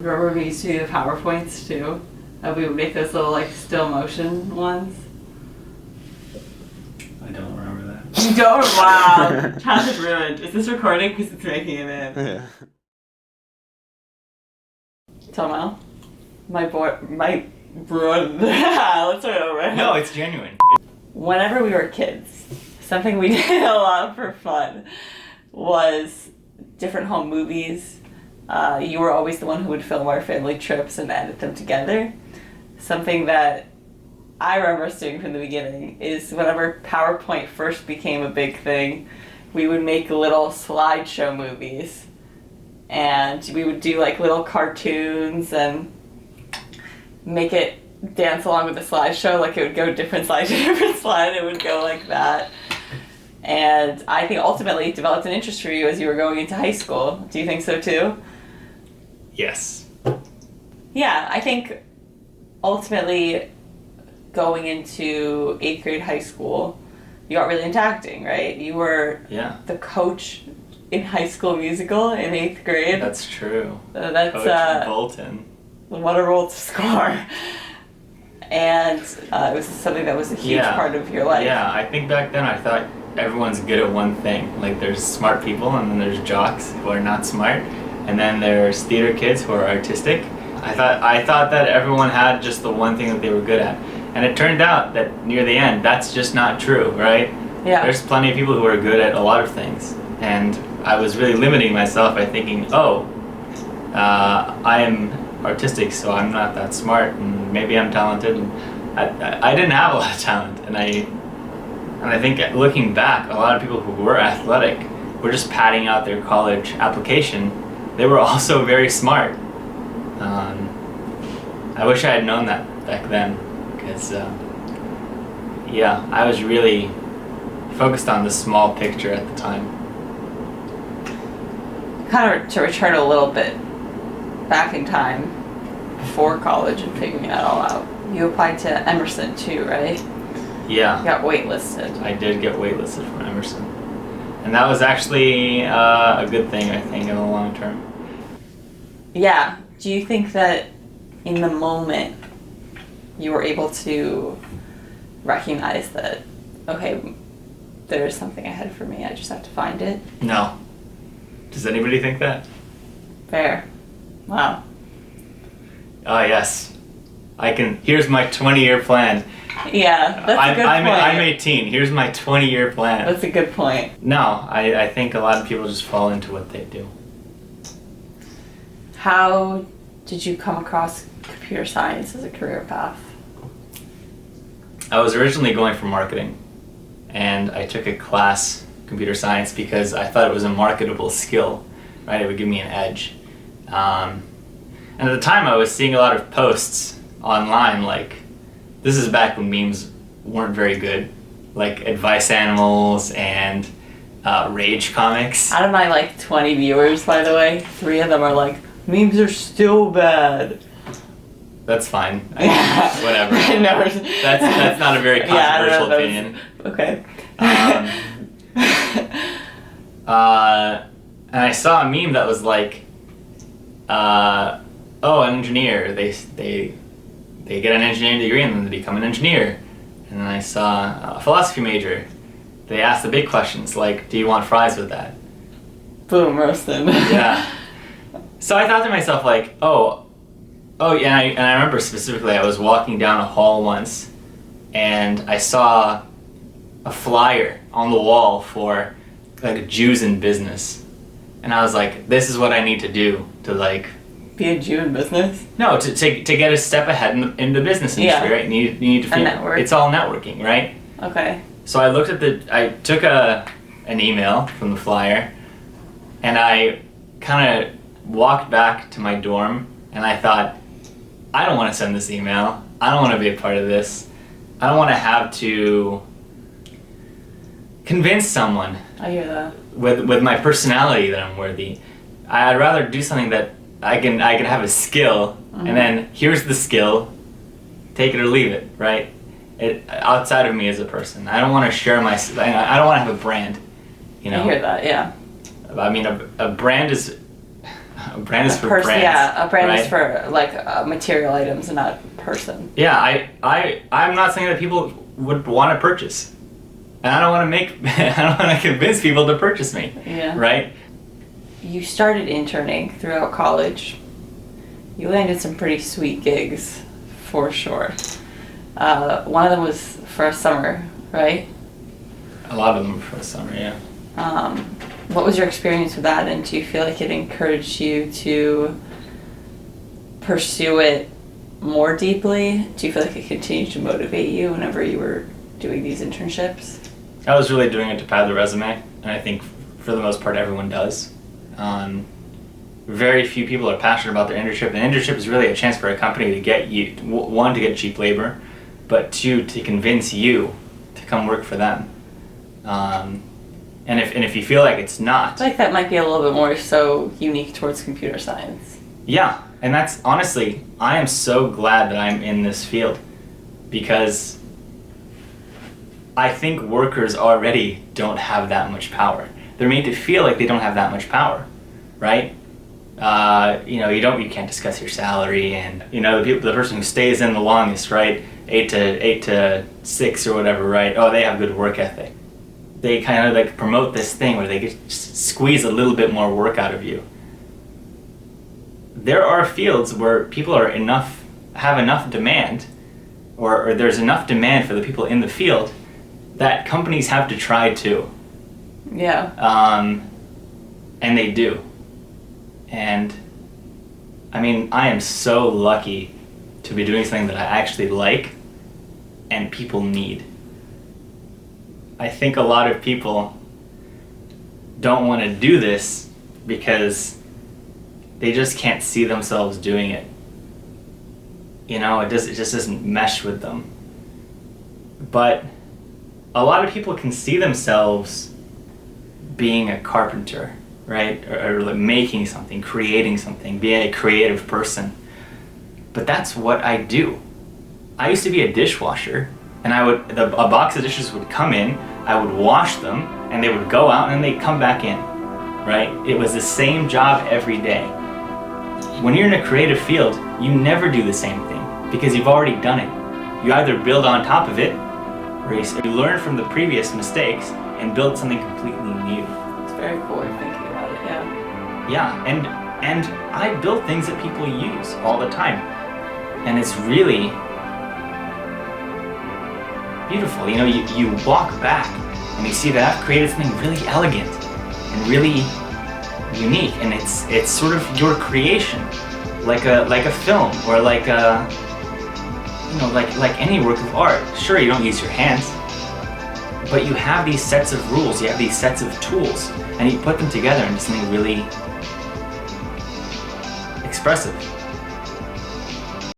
Remember we used to do the PowerPoints too? And we would make those little like still motion ones. I don't remember that. You don't? Wow. Childhood ruined. Is this recording? Because it's making it in. Yeah. Tomo? My let's start over. No, it's genuine. Whenever we were kids, something we did a lot for fun was different home movies. You were always the one who would film our family trips and edit them together. Something that I remember us doing from the beginning is whenever PowerPoint first became a big thing, we would make little slideshow movies. And we would do like little cartoons and make it dance along with the slideshow. Like it would go different slide to different slide. It would go like that. And I think ultimately it developed an interest for you as you were going into high school. Do you think so too? Yes. Yeah, I think ultimately going into 8th grade high school, you got really into acting, right? You were the coach in High School Musical in 8th grade. That's true. That's Coach Bolton. What a role to score. And it was something that was a huge part of your life. Yeah, I think back then I thought everyone's good at one thing. Like there's smart people and then there's jocks who are not smart. And then there's theater kids who are artistic. I thought that everyone had just the one thing that they were good at. And it turned out that near the end, that's just not true, right? Yeah. There's plenty of people who are good at a lot of things. And I was really limiting myself by thinking, I am artistic, so I'm not that smart, and maybe I'm talented. And I didn't have a lot of talent. And I think looking back, a lot of people who were athletic were just padding out their college application. They were also very smart. I wish I had known that back then, because I was really focused on the small picture at the time. Kind of to return a little bit back in time, before college and figuring that all out, you applied to Emerson too, right? Yeah. You got waitlisted. I did get waitlisted from Emerson. And that was actually a good thing, I think, in the long term. Yeah. Do you think that in the moment you were able to recognize that, okay, there's something ahead for me, I just have to find it? No. Does anybody think that? Fair. Wow. Oh, yes. Here's my 20-year plan. Yeah, that's a good point. I'm 18. Here's my 20-year plan. That's a good point. No, I think a lot of people just fall into what they do. How did you come across computer science as a career path? I was originally going for marketing, and I took a class, computer science, because I thought it was a marketable skill, right? It would give me an edge. And at the time I was seeing a lot of posts online, like, this is back when memes weren't very good, like Advice Animals and Rage comics. Out of my like 20 viewers, by the way, 3 of them are like, memes are still bad. That's fine. Whatever. No, that's not a very controversial opinion. Okay. And I saw a meme that was like, an engineer. They get an engineering degree and then they become an engineer. And then I saw a philosophy major. They asked the big questions like, do you want fries with that? Boom, roasted. Yeah. So I thought to myself like, yeah, and I remember specifically I was walking down a hall once and I saw a flyer on the wall for like Jews in business. And I was like, this is what I need to do to like... Be a Jew in business? No, to get a step ahead in the business industry, right? You need to feel... network. It's all networking, right? Okay. So I took an email from the flyer and I kind of walked back to my dorm and I thought, I don't want to send this email. I don't want to be a part of this. I don't want to have to convince someone I hear that. with my personality that I'm worthy. I'd rather do something that I can have a skill, and then here's the skill, take it or leave it, right? Outside of me as a person. I don't want to share I don't want to have a brand, you know? I hear that, yeah. I mean, a brand is A brand is for Brands. brands. Yeah, a brand is right? for like material items and not person. Yeah, I'm not saying that people would want to purchase. And I don't want to I don't want to convince people to purchase me. Yeah. Right? You started interning throughout college. You landed some pretty sweet gigs, for sure. One of them was for a summer, right? A lot of them for the summer, yeah. What was your experience with that, and do you feel like it encouraged you to pursue it more deeply? Do you feel like it continued to motivate you whenever you were doing these internships? I was really doing it to pad the resume, and I think for the most part everyone does. Very few people are passionate about their internship, and internship is really a chance for a company to get you, one, to get cheap labor, but two, to convince you to come work for them. And if you feel like it's not, I feel like that might be a little bit more so unique towards computer science. yeah, and that's honestly, I am so glad that I'm in this field, because I think workers already don't have that much power. They're made to feel like they don't have that much power, right? You can't discuss your salary, and the person who stays in the longest, right, 8 to 6 or whatever, right? Oh, they have good work ethic. They kind of like promote this thing where they get squeeze a little bit more work out of you. There are fields where people have enough demand, or there's enough demand for the people in the field that companies have to try too. Yeah. And they do. And I mean, I am so lucky to be doing something that I actually like and people need. I think a lot of people don't want to do this because they just can't see themselves doing it. It just doesn't mesh with them. But a lot of people can see themselves being a carpenter, right? Or like making something, creating something, being a creative person. But that's what I do. I used to be a dishwasher, and a box of dishes would come in, I would wash them, and they would go out and then they'd come back in, right? It was the same job every day. When you're in a creative field, you never do the same thing because you've already done it. You either build on top of it, or you learn from the previous mistakes and build something completely new. It's very cool thinking about it, yeah. Yeah, and I build things that people use all the time. And it's really beautiful. You walk back and you see that I've created something really elegant and really unique, and it's sort of your creation, like a film, or like any work of art. Sure, you don't use your hands, but you have these sets of rules, you have these sets of tools, and you put them together into something really expressive.